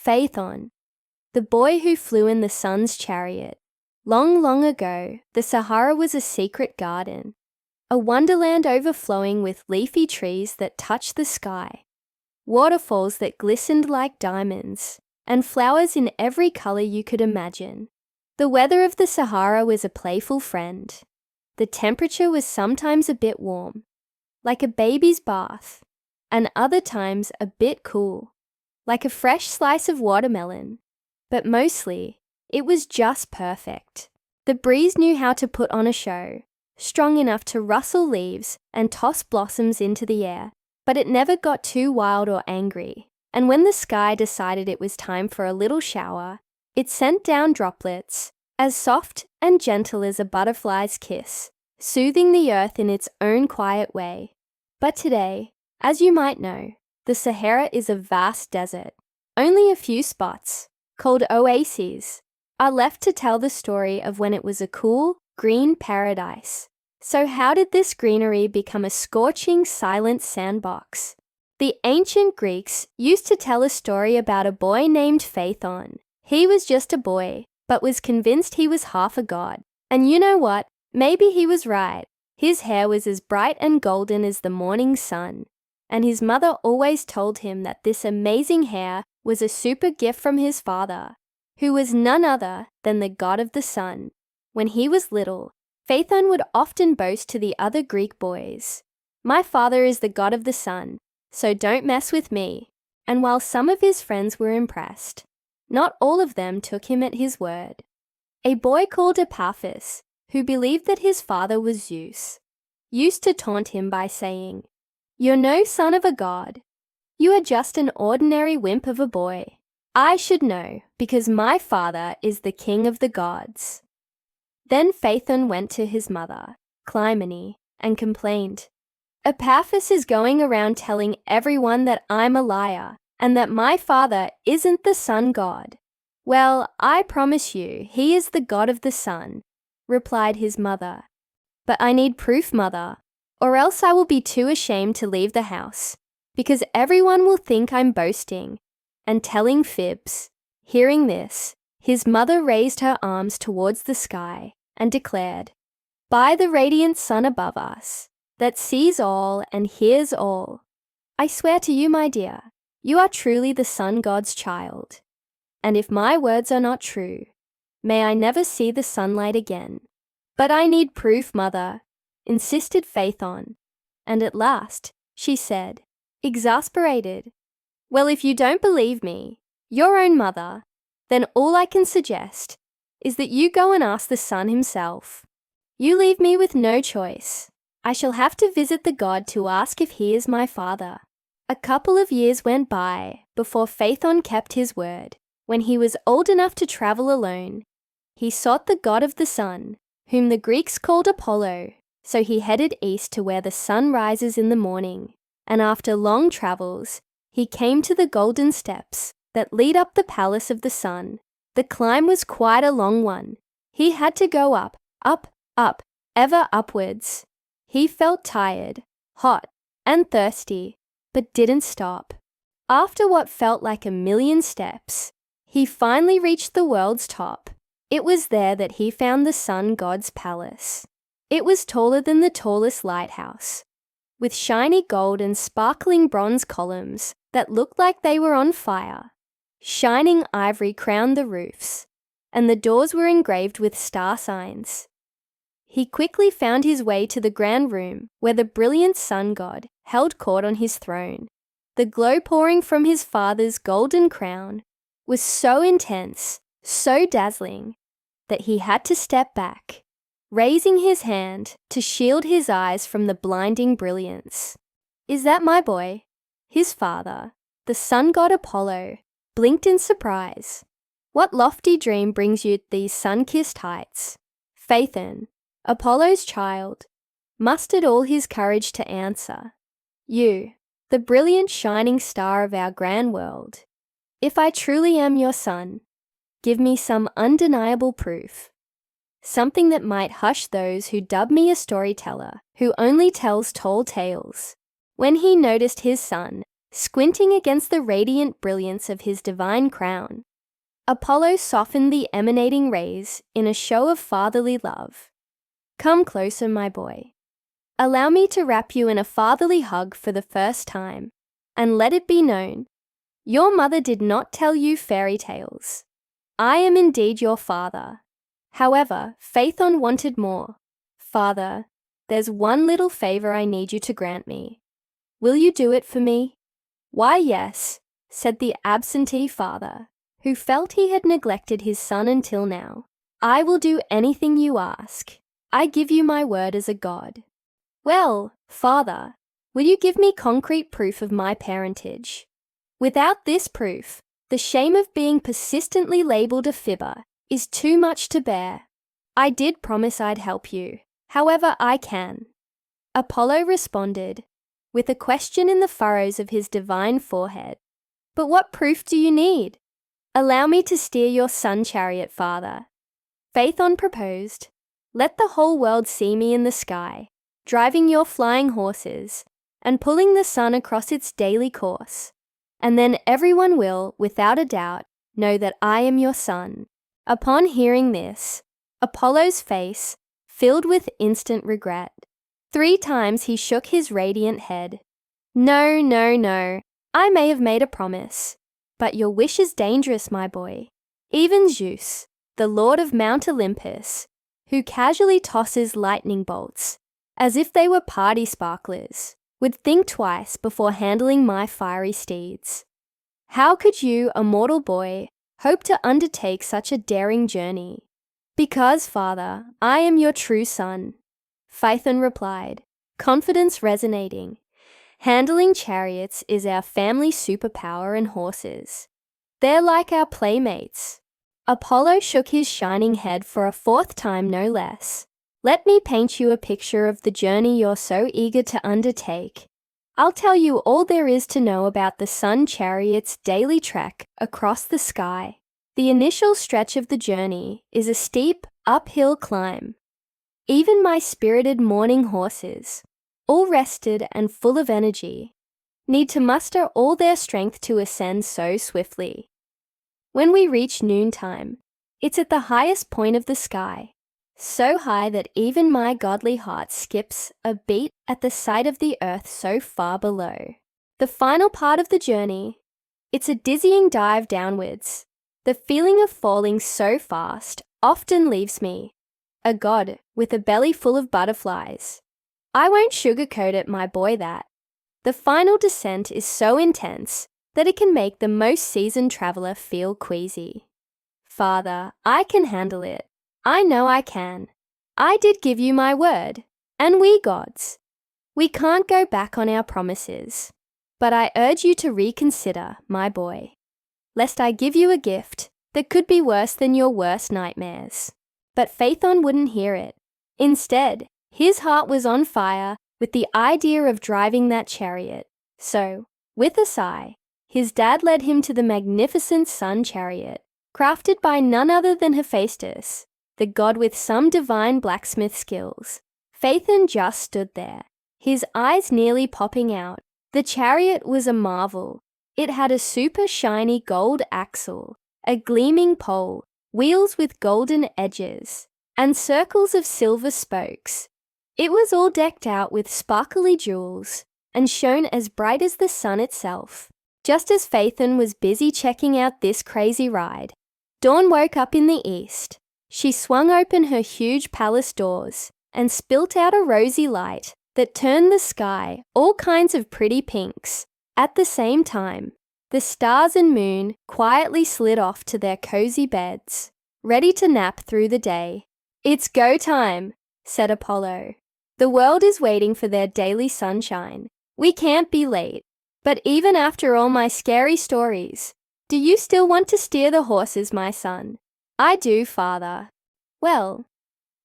Phaethon, the boy who flew in the sun's chariot. Long, long ago, the Sahara was a secret garden, a wonderland overflowing with leafy trees that touched the sky, waterfalls that glistened like diamonds, and flowers in every color you could imagine. The weather of the Sahara was a playful friend. The temperature was sometimes a bit warm, like a baby's bath, and other times a bit cool, like a fresh slice of watermelon. But mostly, it was just perfect. The breeze knew how to put on a show, strong enough to rustle leaves and toss blossoms into the air, but it never got too wild or angry. And when the sky decided it was time for a little shower, it sent down droplets, as soft and gentle as a butterfly's kiss, soothing the earth in its own quiet way. But today, as you might know, the Sahara is a vast desert. Only a few spots, called oases, are left to tell the story of when it was a cool, green paradise. So how did this greenery become a scorching, silent sandbox? The ancient Greeks used to tell a story about a boy named Phaethon. He was just a boy, but was convinced he was half a god. And you know what? Maybe he was right. His hair was as bright and golden as the morning sun, and his mother always told him that this amazing hair was a super gift from his father, who was none other than the god of the sun. When he was little, Phaethon would often boast to the other Greek boys, "My father is the god of the sun, so don't mess with me." And while some of his friends were impressed, not all of them took him at his word. A boy called Epaphras, who believed that his father was Zeus, used to taunt him by saying, "You're no son of a god. You are just an ordinary wimp of a boy. I should know, because my father is the king of the gods." Then Phaethon went to his mother, Clymene, and complained, "Epaphras is going around telling everyone that I'm a liar, and that my father isn't the sun god." "Well, I promise you, he is the god of the sun," replied his mother. "But I need proof, mother, or else I will be too ashamed to leave the house, because everyone will think I'm boasting and telling fibs." Hearing this, his mother raised her arms towards the sky and declared, "By the radiant sun above us, that sees all and hears all, I swear to you, my dear, you are truly the sun god's child. And if my words are not true, may I never see the sunlight again." "But I need proof, mother," insisted Phaethon, and at last she said, exasperated, "Well, if you don't believe me, your own mother, then all I can suggest is that you go and ask the sun himself. You leave me with no choice. I shall have to visit the god to ask if he is my father." A couple of years went by before Phaethon kept his word. When he was old enough to travel alone, he sought the god of the sun, whom the Greeks called Apollo. So he headed east to where the sun rises in the morning, and after long travels, he came to the golden steps that lead up the palace of the sun. The climb was quite a long one. He had to go up, up, up, ever upwards. He felt tired, hot, and thirsty, but didn't stop. After what felt like a million steps, he finally reached the world's top. It was there that he found the sun god's palace. It was taller than the tallest lighthouse, with shiny gold and sparkling bronze columns that looked like they were on fire. Shining ivory crowned the roofs, and the doors were engraved with star signs. He quickly found his way to the grand room where the brilliant sun god held court on his throne. The glow pouring from his father's golden crown was so intense, so dazzling, that he had to step back, raising his hand to shield his eyes from the blinding brilliance. "Is that my boy?" His father, the sun god Apollo, blinked in surprise. "What lofty dream brings you to these sun-kissed heights?" Phaethon, Apollo's child, mustered all his courage to answer, "You, the brilliant shining star of our grand world. If I truly am your son, give me some undeniable proof. Something that might hush those who dub me a storyteller who only tells tall tales." When he noticed his son squinting against the radiant brilliance of his divine crown. Apollo softened the emanating rays in a show of fatherly love. "Come closer, my boy. Allow me to wrap you in a fatherly hug for the first time, and let it be known, your mother did not tell you fairy tales. I am indeed your father." However, Phaethon wanted more. "Father, there's one little favor I need you to grant me. Will you do it for me?" "Why, yes," said the absentee father, who felt he had neglected his son until now. "I will do anything you ask. I give you my word as a god." "Well, father, will you give me concrete proof of my parentage? Without this proof, the shame of being persistently labeled a fibber is too much to bear. I did promise I'd help you, however I can." Apollo responded, with a question in the furrows of his divine forehead. "But what proof do you need?" "Allow me to steer your sun chariot, father." Phaethon proposed. "Let the whole world see me in the sky, driving your flying horses, and pulling the sun across its daily course. And then everyone will, without a doubt, know that I am your son." Upon hearing this, Apollo's face filled with instant regret. 3 times he shook his radiant head. "No, no, no. I may have made a promise, but your wish is dangerous, my boy. Even Zeus, the lord of Mount Olympus, who casually tosses lightning bolts as if they were party sparklers, would think twice before handling my fiery steeds. How could you, a mortal boy, hope to undertake such a daring journey?" "Because, father, I am your true son," Phaethon replied, confidence resonating. "Handling chariots is our family superpower, and horses. They're like our playmates." Apollo shook his shining head for a 4th time, no less. "Let me paint you a picture of the journey you're so eager to undertake. I'll tell you all there is to know about the sun chariot's daily trek across the sky. The initial stretch of the journey is a steep, uphill climb. Even my spirited morning horses, all rested and full of energy, need to muster all their strength to ascend so swiftly. When we reach noontime, it's at the highest point of the sky, so high that even my godly heart skips a beat at the sight of the earth so far below. The final part of the journey, it's a dizzying dive downwards. The feeling of falling so fast often leaves me, a god with a belly full of butterflies. I won't sugarcoat it, my boy, that. The final descent is so intense that it can make the most seasoned traveler feel queasy. Father, I can handle it. I know I can. I did give you my word, and we gods. We can't go back on our promises, but I urge you to reconsider, my boy, lest I give you a gift that could be worse than your worst nightmares." But Phaethon wouldn't hear it. Instead, his heart was on fire with the idea of driving that chariot. So, with a sigh, his dad led him to the magnificent sun chariot, crafted by none other than Hephaestus, the god with some divine blacksmith skills. Phaethon just stood there, his eyes nearly popping out. The chariot was a marvel. It had a super shiny gold axle, a gleaming pole, wheels with golden edges, and circles of silver spokes. It was all decked out with sparkly jewels and shone as bright as the sun itself. Just as Phaethon was busy checking out this crazy ride, dawn woke up in the east. She swung open her huge palace doors and spilt out a rosy light that turned the sky all kinds of pretty pinks. At the same time, the stars and moon quietly slid off to their cozy beds, ready to nap through the day. "It's go time," said Apollo. "The world is waiting for their daily sunshine. We can't be late. But even after all my scary stories, do you still want to steer the horses, my son?" "I do, father." "Well,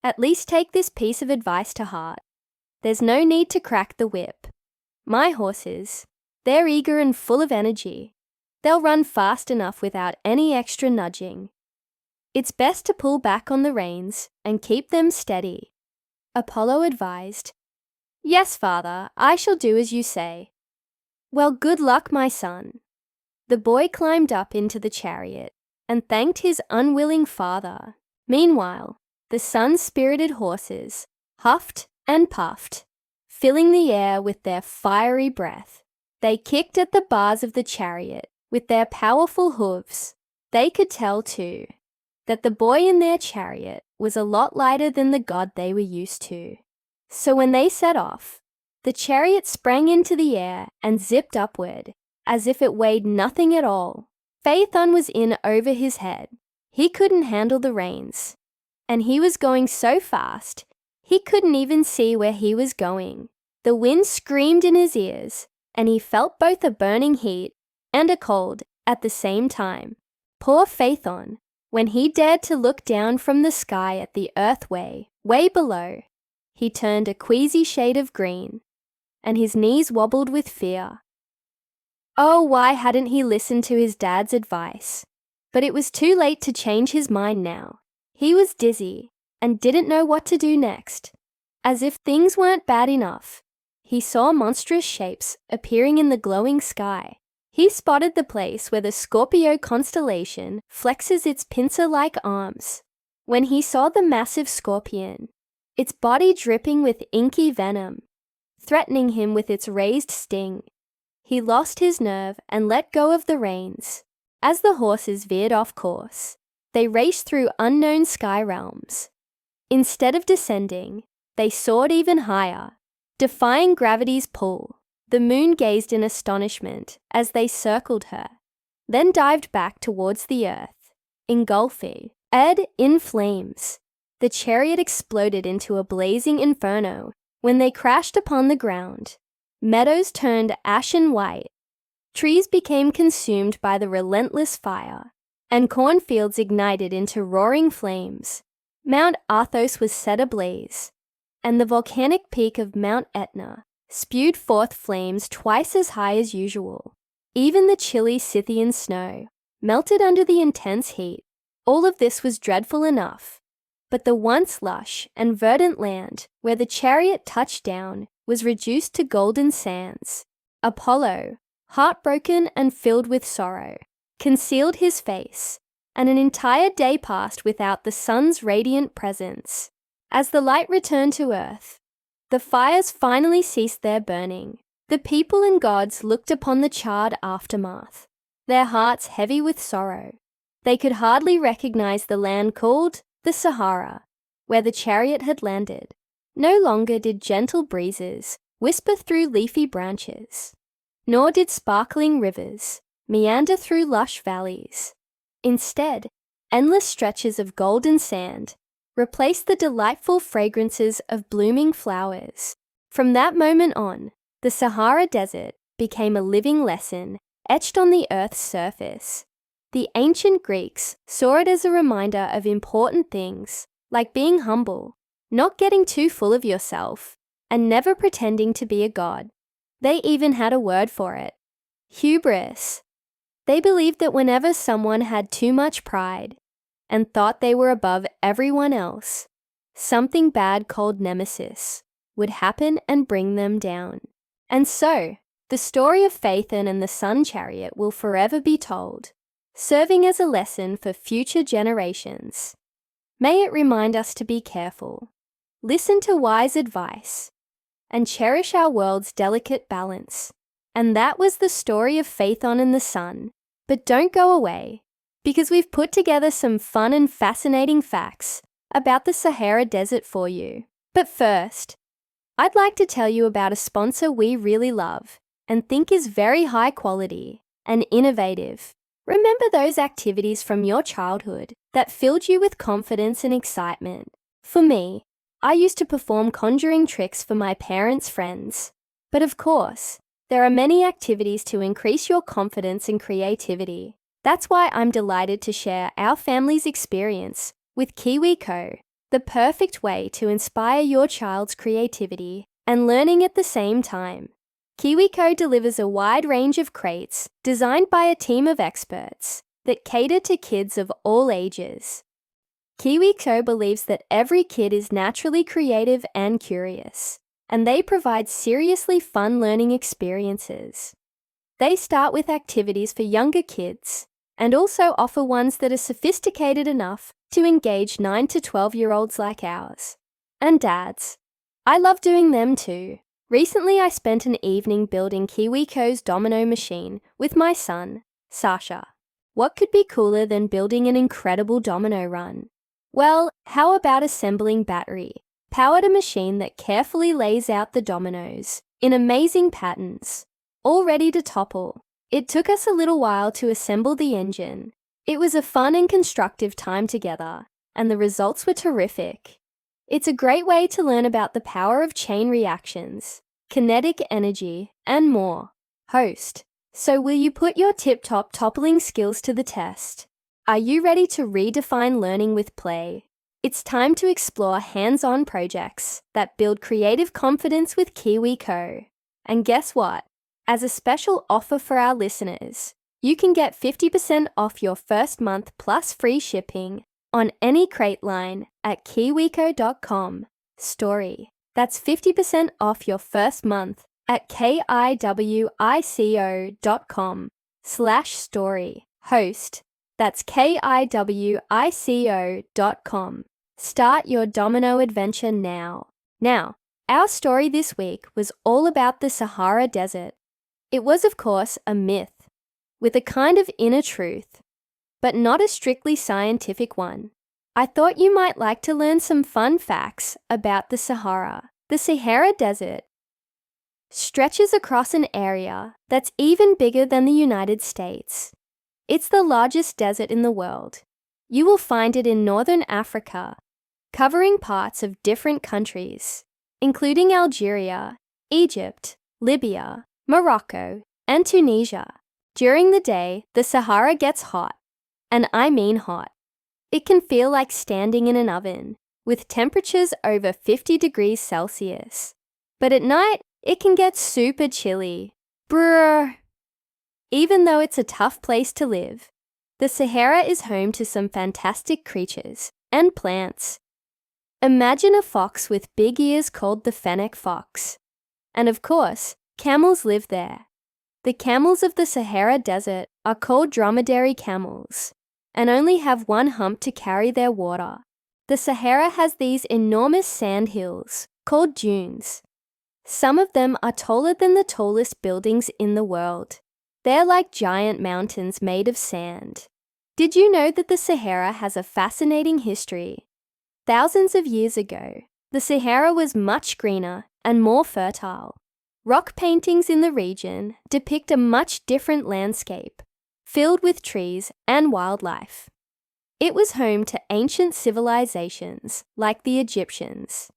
at least take this piece of advice to heart. There's no need to crack the whip. My horses, they're eager and full of energy. They'll run fast enough without any extra nudging. It's best to pull back on the reins and keep them steady." Apollo advised. "Yes, father, I shall do as you say." "Well, good luck, my son." The boy climbed up into the chariot and thanked his unwilling father. Meanwhile, the sun's spirited horses huffed and puffed, filling the air with their fiery breath. They kicked at the bars of the chariot with their powerful hooves. They could tell, too, that the boy in their chariot was a lot lighter than the god they were used to. So when they set off, the chariot sprang into the air and zipped upward, as if it weighed nothing at all. Phaethon was in over his head. He couldn't handle the reins, and he was going so fast, he couldn't even see where he was going. The wind screamed in his ears, and he felt both a burning heat and a cold at the same time. Poor Phaethon, when he dared to look down from the sky at the earth way below, he turned a queasy shade of green, and his knees wobbled with fear. Oh, why hadn't he listened to his dad's advice? But it was too late to change his mind now. He was dizzy and didn't know what to do next. As if things weren't bad enough, he saw monstrous shapes appearing in the glowing sky. He spotted the place where the Scorpio constellation flexes its pincer-like arms. When he saw the massive scorpion, its body dripping with inky venom, threatening him with its raised sting, he lost his nerve and let go of the reins. As the horses veered off course, they raced through unknown sky realms. Instead of descending, they soared even higher, defying gravity's pull. The moon gazed in astonishment as they circled her, then dived back towards the earth, engulfing it in flames. The chariot exploded into a blazing inferno when they crashed upon the ground. Meadows turned ashen white, trees became consumed by the relentless fire, and cornfields ignited into roaring flames. Mount Athos was set ablaze, and the volcanic peak of Mount Etna spewed forth flames twice as high as usual. Even the chilly Scythian snow melted under the intense heat. All of this was dreadful enough, but the once lush and verdant land where the chariot touched down was reduced to golden sands. Apollo, heartbroken and filled with sorrow, concealed his face, and an entire day passed without the sun's radiant presence. As the light returned to earth, the fires finally ceased their burning. The people and gods looked upon the charred aftermath, their hearts heavy with sorrow. They could hardly recognize the land called the Sahara, where the chariot had landed. No longer did gentle breezes whisper through leafy branches, nor did sparkling rivers meander through lush valleys. Instead, endless stretches of golden sand replaced the delightful fragrances of blooming flowers. From that moment on, the Sahara Desert became a living lesson etched on the earth's surface. The ancient Greeks saw it as a reminder of important things, like being humble, not getting too full of yourself, and never pretending to be a god. They even had a word for it: hubris. They believed that whenever someone had too much pride and thought they were above everyone else, something bad called nemesis would happen and bring them down. And so, the story of Phaethon and the sun chariot will forever be told, serving as a lesson for future generations. May it remind us to be careful, listen to wise advice, and cherish our world's delicate balance. And that was the story of Phaethon and the sun. But don't go away, because we've put together some fun and fascinating facts about the Sahara Desert for you. But first, I'd like to tell you about a sponsor we really love and think is very high quality and innovative. Remember those activities from your childhood that filled you with confidence and excitement? For me, I used to perform conjuring tricks for my parents' friends. But of course, there are many activities to increase your confidence and creativity. That's why I'm delighted to share our family's experience with KiwiCo, the perfect way to inspire your child's creativity and learning at the same time. KiwiCo delivers a wide range of crates designed by a team of experts that cater to kids of all ages. KiwiCo believes that every kid is naturally creative and curious, and they provide seriously fun learning experiences. They start with activities for younger kids and also offer ones that are sophisticated enough to engage 9 to 12-year-olds like ours. And dads. I love doing them too. Recently, I spent an evening building KiwiCo's domino machine with my son, Sasha. What could be cooler than building an incredible domino run? Well, how about assembling battery-powered a machine that carefully lays out the dominoes in amazing patterns, all ready to topple? It took us a little while to assemble the engine. It was a fun and constructive time together, and the results were terrific. It's a great way to learn about the power of chain reactions, kinetic energy, and more. Host. So will you put your tip-top toppling skills to the test? Are you ready to redefine learning with play? It's time to explore hands-on projects that build creative confidence with KiwiCo. And guess what? As a special offer for our listeners, you can get 50% off your first month plus free shipping on any crate line at kiwico.com. Story. That's 50% off your first month at kiwico.com/story. Host. That's kiwico.com. Start your domino adventure now. Now, our story this week was all about the Sahara Desert. It was, of course, a myth, with a kind of inner truth, but not a strictly scientific one. I thought you might like to learn some fun facts about the Sahara. The Sahara Desert stretches across an area that's even bigger than the United States. It's the largest desert in the world. You will find it in northern Africa, covering parts of different countries, including Algeria, Egypt, Libya, Morocco, and Tunisia. During the day, the Sahara gets hot, and I mean hot. It can feel like standing in an oven, with temperatures over 50 degrees Celsius. But at night, it can get super chilly. Brrr. Even though it's a tough place to live, the Sahara is home to some fantastic creatures and plants. Imagine a fox with big ears called the fennec fox. And of course, camels live there. The camels of the Sahara Desert are called dromedary camels and only have one hump to carry their water. The Sahara has these enormous sand hills called dunes. Some of them are taller than the tallest buildings in the world. They're like giant mountains made of sand. Did you know that the Sahara has a fascinating history? Thousands of years ago, the Sahara was much greener and more fertile. Rock paintings in the region depict a much different landscape, filled with trees and wildlife. It was home to ancient civilizations like the Egyptians,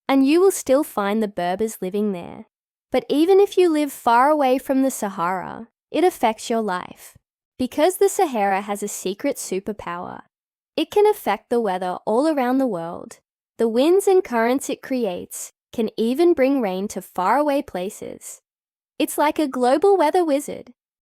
and you will still find the Berbers living there. But even if you live far away from the Sahara, it affects your life. Because the Sahara has a secret superpower, it can affect the weather all around the world. The winds and currents it creates can even bring rain to faraway places. It's like a global weather wizard.